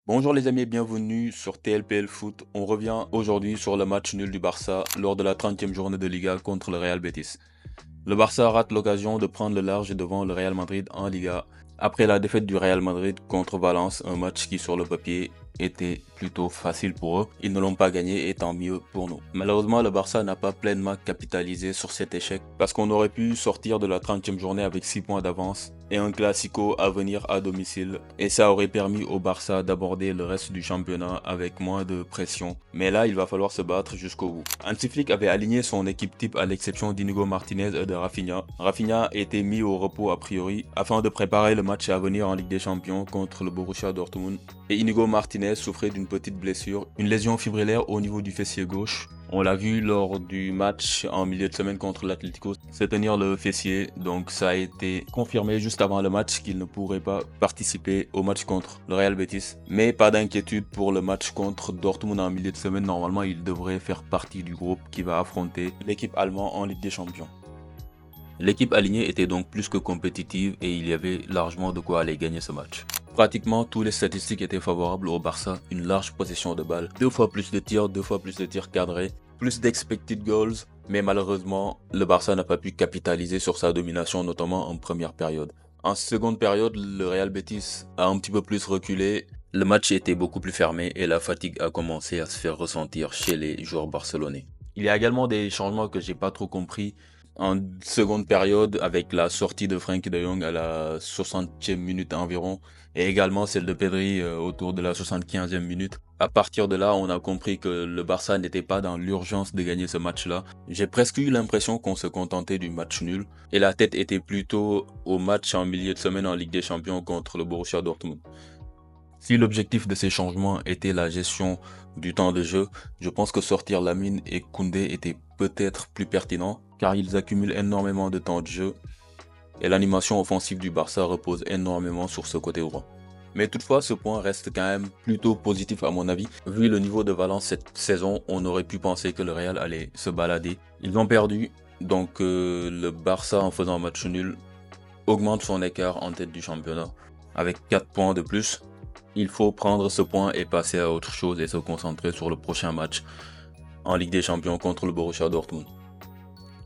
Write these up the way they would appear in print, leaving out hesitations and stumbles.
Bonjour les amis et bienvenue sur TLPL Foot. On revient aujourd'hui sur le match nul du Barça lors de la 30e journée de Liga contre le Real Betis. Le Barça rate l'occasion de prendre le large devant le Real Madrid en Liga après la défaite du Real Madrid contre Valence, un match qui sur le papier était plutôt facile pour eux. Ils ne l'ont pas gagné et tant mieux pour nous. Malheureusement, le Barça n'a pas pleinement capitalisé sur cet échec parce qu'on aurait pu sortir de la 30e journée avec 6 points d'avance et un classico à venir à domicile, et ça aurait permis au Barça d'aborder le reste du championnat avec moins de pression. Mais là, il va falloir se battre jusqu'au bout. Hansi Flick avait aligné son équipe type à l'exception d'Inigo Martinez et de Rafinha. Rafinha était mis au repos a priori afin de préparer le match à venir en Ligue des Champions contre le Borussia Dortmund. Et Inigo Martinez souffrait d'une petite blessure, une lésion fibrillaire au niveau du fessier gauche. On l'a vu lors du match en milieu de semaine contre l'Atlético se tenir le fessier, donc ça a été confirmé juste avant le match qu'il ne pourrait pas participer au match contre le Real Betis. Mais pas d'inquiétude pour le match contre Dortmund en milieu de semaine, normalement il devrait faire partie du groupe qui va affronter l'équipe allemande en Ligue des Champions. L'équipe alignée était donc plus que compétitive et il y avait largement de quoi aller gagner ce match. Pratiquement tous les statistiques étaient favorables au Barça, une large possession de balles, 2 fois plus de tirs cadrés, plus d'expected goals, mais malheureusement, le Barça n'a pas pu capitaliser sur sa domination, notamment en première période. En seconde période, le Real Betis a un petit peu plus reculé, le match était beaucoup plus fermé et la fatigue a commencé à se faire ressentir chez les joueurs barcelonais. Il y a également des changements que j'ai pas trop compris en seconde période avec la sortie de Frenkie de Jong à la 60e minute environ et également celle de Pedri autour de la 75e minute. À partir de là, on a compris que le Barça n'était pas dans l'urgence de gagner ce match-là. J'ai presque eu l'impression qu'on se contentait du match nul et la tête était plutôt au match en milieu de semaine en Ligue des Champions contre le Borussia Dortmund. Si l'objectif de ces changements était la gestion du temps de jeu, je pense que sortir Lamine et Koundé était peut-être plus pertinent car ils accumulent énormément de temps de jeu et l'animation offensive du Barça repose énormément sur ce côté droit. Mais toutefois, ce point reste quand même plutôt positif à mon avis. Vu le niveau de Valence cette saison, on aurait pu penser que le Real allait se balader. Ils ont perdu, donc le Barça en faisant un match nul augmente son écart en tête du championnat avec 4 points de plus. Il faut prendre ce point et passer à autre chose et se concentrer sur le prochain match en Ligue des Champions contre le Borussia Dortmund,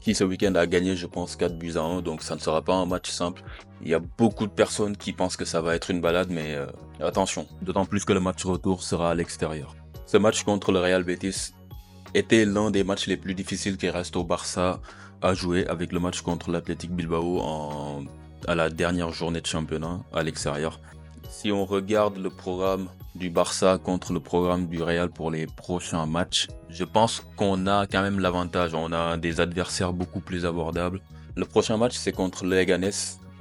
qui ce week-end a gagné je pense 4-1, donc ça ne sera pas un match simple. Il y a beaucoup de personnes qui pensent que ça va être une balade, mais attention, d'autant plus que le match retour sera à l'extérieur. Ce match contre le Real Betis était l'un des matchs les plus difficiles qui restent au Barça à jouer, avec le match contre l'Athletic Bilbao à la dernière journée de championnat à l'extérieur. Si on regarde le programme du Barça contre le programme du Real pour les prochains matchs, je pense qu'on a quand même l'avantage. On a des adversaires beaucoup plus abordables. Le prochain match, c'est contre Leganés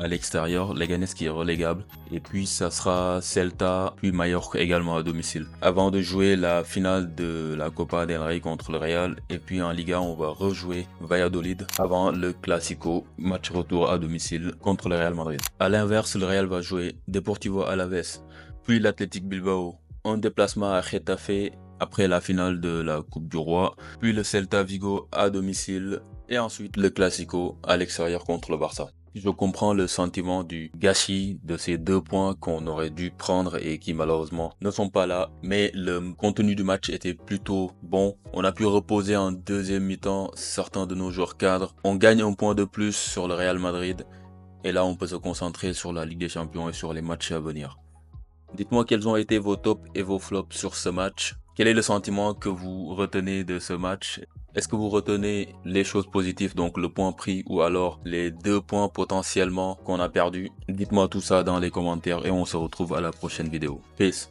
à l'extérieur, Leganés qui est relégable. Et puis ça sera Celta, puis Mallorca également à domicile. Avant de jouer la finale de la Copa del Rey contre le Real. Et puis en Liga, on va rejouer Valladolid avant le Classico, match retour à domicile contre le Real Madrid. À l'inverse, le Real va jouer Deportivo Alavés, puis l'Athletic Bilbao, en déplacement à Getafe après la finale de la Coupe du Roi, puis le Celta Vigo à domicile et ensuite le Classico à l'extérieur contre le Barça. Je comprends le sentiment du gâchis de ces 2 points qu'on aurait dû prendre et qui malheureusement ne sont pas là, mais le contenu du match était plutôt bon. On a pu reposer en deuxième mi-temps certains de nos joueurs cadres. On gagne un point de plus sur le Real Madrid et là on peut se concentrer sur la Ligue des Champions et sur les matchs à venir. Dites-moi quels ont été vos tops et vos flops sur ce match. Quel est le sentiment que vous retenez de ce match? Est-ce que vous retenez les choses positives, donc le point pris, ou alors les 2 points potentiellement qu'on a perdus? Dites-moi tout ça dans les commentaires et on se retrouve à la prochaine vidéo. Peace.